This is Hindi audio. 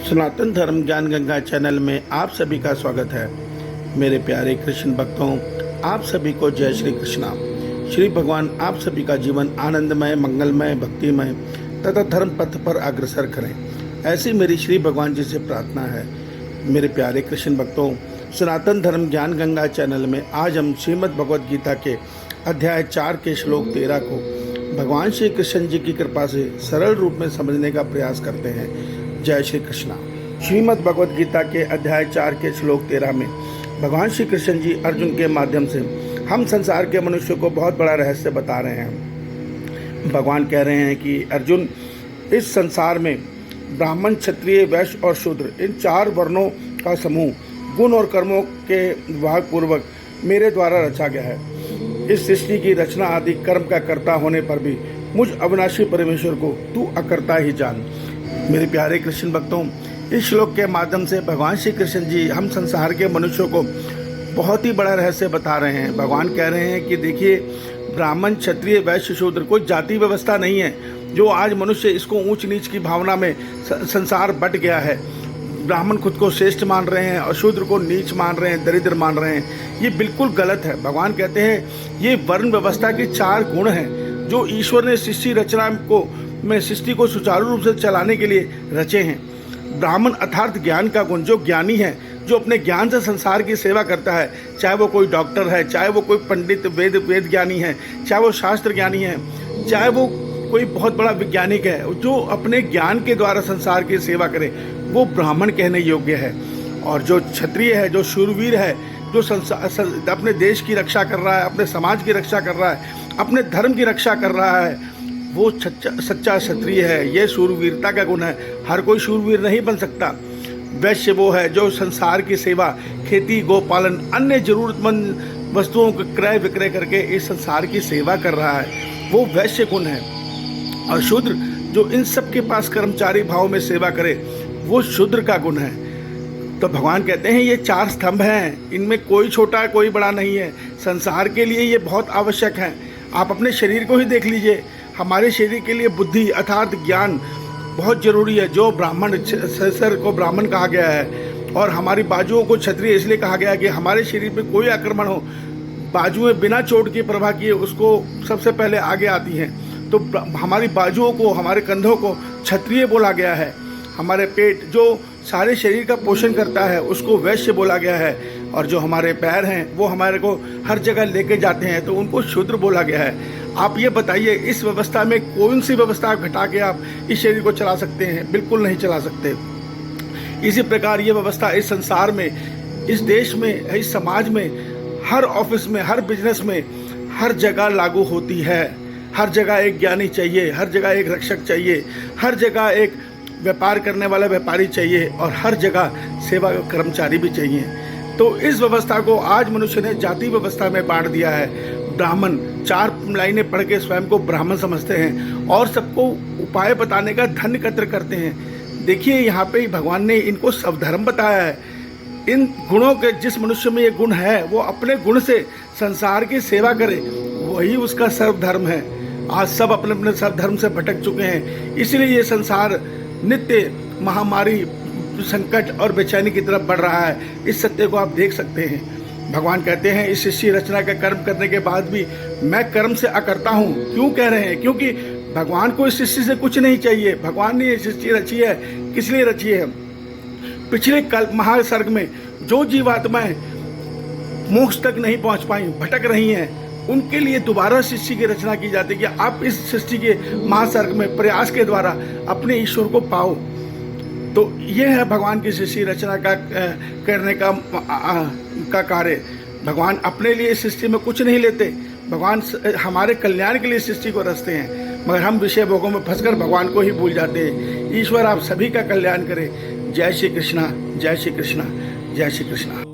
सनातन धर्म ज्ञान गंगा चैनल में आप सभी का स्वागत है। मेरे प्यारे कृष्ण भक्तों, आप सभी को जय श्री कृष्णा। श्री भगवान आप सभी का जीवन आनंदमय, मंगलमय, भक्तिमय तथा धर्म पथ पर अग्रसर करें, ऐसी मेरी श्री भगवान जी से प्रार्थना है। मेरे प्यारे कृष्ण भक्तों, सनातन धर्म ज्ञान गंगा चैनल में आज हम श्रीमद् भगवद गीता के अध्याय 4 के श्लोक 13 को भगवान श्री कृष्ण जी की कृपा से सरल रूप में समझने का प्रयास करते हैं। जय श्री कृष्णा। श्रीमद् भगवद गीता के अध्याय 4 के श्लोक 13 में भगवान श्री कृष्ण जी अर्जुन के माध्यम से हम संसार के मनुष्य को बहुत बड़ा रहस्य बता रहे हैं। भगवान कह रहे हैं कि अर्जुन, इस संसार में ब्राह्मण, क्षत्रिय, वैश्य और शूद्र, इन 4 वर्णों का समूह गुण और कर्मों के विभाग पूर्वक मेरे द्वारा रचा गया है। इस सृष्टि की रचना आदि कर्म का कर्ता होने पर भी मुझ अविनाशी परमेश्वर को तू अकर्ता ही जान। मेरे प्यारे कृष्ण भक्तों, इस श्लोक के माध्यम से भगवान श्री कृष्ण जी हम संसार के मनुष्यों को बहुत ही बड़ा रहस्य बता रहे हैं। भगवान कह रहे हैं कि देखिए, ब्राह्मण, क्षत्रिय, वैश्य, शूद्र कोई जाति व्यवस्था नहीं है जो आज मनुष्य इसको ऊंच नीच की भावना में संसार बट गया है। ब्राह्मण खुद को श्रेष्ठ मान रहे हैं और शूद्र को नीच मान रहे हैं, दरिद्र मान रहे हैं। ये बिल्कुल गलत है। भगवान कहते हैं ये वर्ण व्यवस्था के 4 गुण हैं जो ईश्वर ने सृष्टि को सुचारू रूप से चलाने के लिए रचे हैं। ब्राह्मण अर्थात ज्ञान का गुण, जो ज्ञानी है, जो अपने ज्ञान से संसार की सेवा करता है, चाहे वो कोई डॉक्टर है, चाहे वो कोई पंडित वेद ज्ञानी है, चाहे वो शास्त्र ज्ञानी है, चाहे वो कोई बहुत बड़ा वैज्ञानिक है, जो अपने ज्ञान के द्वारा संसार की सेवा करे, वो ब्राह्मण कहने योग्य है। और जो क्षत्रिय है, जो शूरवीर है, जो अपने देश की रक्षा कर रहा है, अपने समाज की रक्षा कर रहा है, अपने धर्म की रक्षा कर रहा है, वो सच्चा क्षत्रिय है। ये शूरवीरता का गुण है। हर कोई शूरवीर नहीं बन सकता। वैश्य वो है जो संसार की सेवा, खेती, गोपालन, अन्य जरूरतमंद वस्तुओं का क्रय विक्रय करके इस संसार की सेवा कर रहा है, वो वैश्य गुण है। और शूद्र जो इन सब के पास कर्मचारी भाव में सेवा करे, वो शूद्र का गुण है। तो भगवान कहते हैं ये 4 स्तंभ हैं, इनमें कोई छोटा कोई बड़ा नहीं है। संसार के लिए ये बहुत आवश्यक है। आप अपने शरीर को ही देख लीजिए। हमारे शरीर के लिए बुद्धि अर्थात ज्ञान बहुत जरूरी है। जो ब्राह्मण, सर को ब्राह्मण कहा गया है और हमारी बाजुओं को क्षत्रिय इसलिए कहा गया है कि हमारे शरीर पे कोई आक्रमण हो, बाजुएं बिना चोट की प्रभा किए उसको सबसे पहले आगे आती हैं। तो हमारी बाजुओं को, हमारे कंधों को क्षत्रिय बोला गया है। हमारे पेट जो सारे शरीर का पोषण करता है उसको वैश्य बोला गया है। और जो हमारे पैर हैं वो हमारे को हर जगह लेके जाते हैं तो उनको शूद्र बोला गया है। आप ये बताइए, इस व्यवस्था में कौन सी व्यवस्था घटा के आप इस शरीर को चला सकते हैं? बिल्कुल नहीं चला सकते। इसी प्रकार ये व्यवस्था इस संसार में, इस देश में, इस समाज में, हर ऑफिस में, हर बिजनेस में, हर जगह लागू होती है। हर जगह एक ज्ञानी चाहिए, हर जगह एक रक्षक चाहिए, हर जगह एक व्यापार करने वाला व्यापारी चाहिए और हर जगह सेवा कर्मचारी भी चाहिए। तो इस व्यवस्था को आज मनुष्य ने जाति व्यवस्था में बांट दिया है। ब्राह्मण 4 लाइनें पढ़ के स्वयं को ब्राह्मण समझते हैं और सबको उपाय बताने का धन एकत्र करते हैं। देखिए, यहाँ पे भगवान ने इनको स्वधर्म बताया है। इन गुणों के, जिस मनुष्य में ये गुण है वो अपने गुण से संसार की सेवा करे, वही उसका सर्वधर्म है। आज सब अपने अपने सर्वधर्म से भटक चुके हैं, इसलिए ये संसार नित्य महामारी, संकट और बेचैनी की तरफ बढ़ रहा है। इस सत्य को आप देख सकते हैं। भगवान कहते हैं इस सृष्टि रचना का कर्म करने के बाद भी मैं कर्म से अकर्ता हूँ। क्यों कह रहे हैं? क्योंकि भगवान को इस सृष्टि से कुछ नहीं चाहिए। भगवान ने ये सृष्टि रची है, किस लिए रची है? पिछले महासर्ग में जो जीवात्माएं मोक्ष तक नहीं पहुंच पाई, भटक रही हैं, उनके लिए दोबारा सृष्टि की रचना की जाती है कि आप इस सृष्टि के महासर्ग में प्रयास के द्वारा अपने ईश्वर को पाओ। तो ये है भगवान की सृष्टि रचना का करने का कार्य। भगवान अपने लिए सृष्टि में कुछ नहीं लेते। भगवान हमारे कल्याण के लिए सृष्टि को रचते हैं, मगर हम विषय भोगों में फंसकर भगवान को ही भूल जाते हैं। ईश्वर आप सभी का कल्याण करे। जय श्री कृष्णा, जय श्री कृष्णा, जय श्री कृष्णा।